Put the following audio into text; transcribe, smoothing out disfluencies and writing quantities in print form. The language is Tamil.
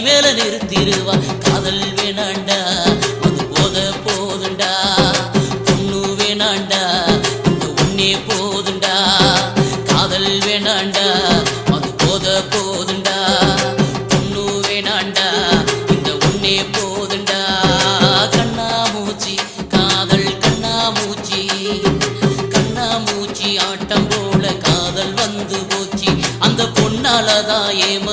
மேல நிறுத்திடுவா. காதல் வேணாண்டா அது போத போதுண்டா, பொண்ணு வேணாண்டா இந்த ஒன்னே போதுண்டா. காதல் வேணாண்டா அது போத போதுண்டா, பொண்ணு வேணாண்டா இந்த ஒன்னே போதுண்டா. கண்ணாமூச்சி காதல் கண்ணாமூச்சி, கண்ணாமூச்சி ஆட்டம் போல காதல் வந்து போச்சு. அந்த பொன்னாலதான் ஏம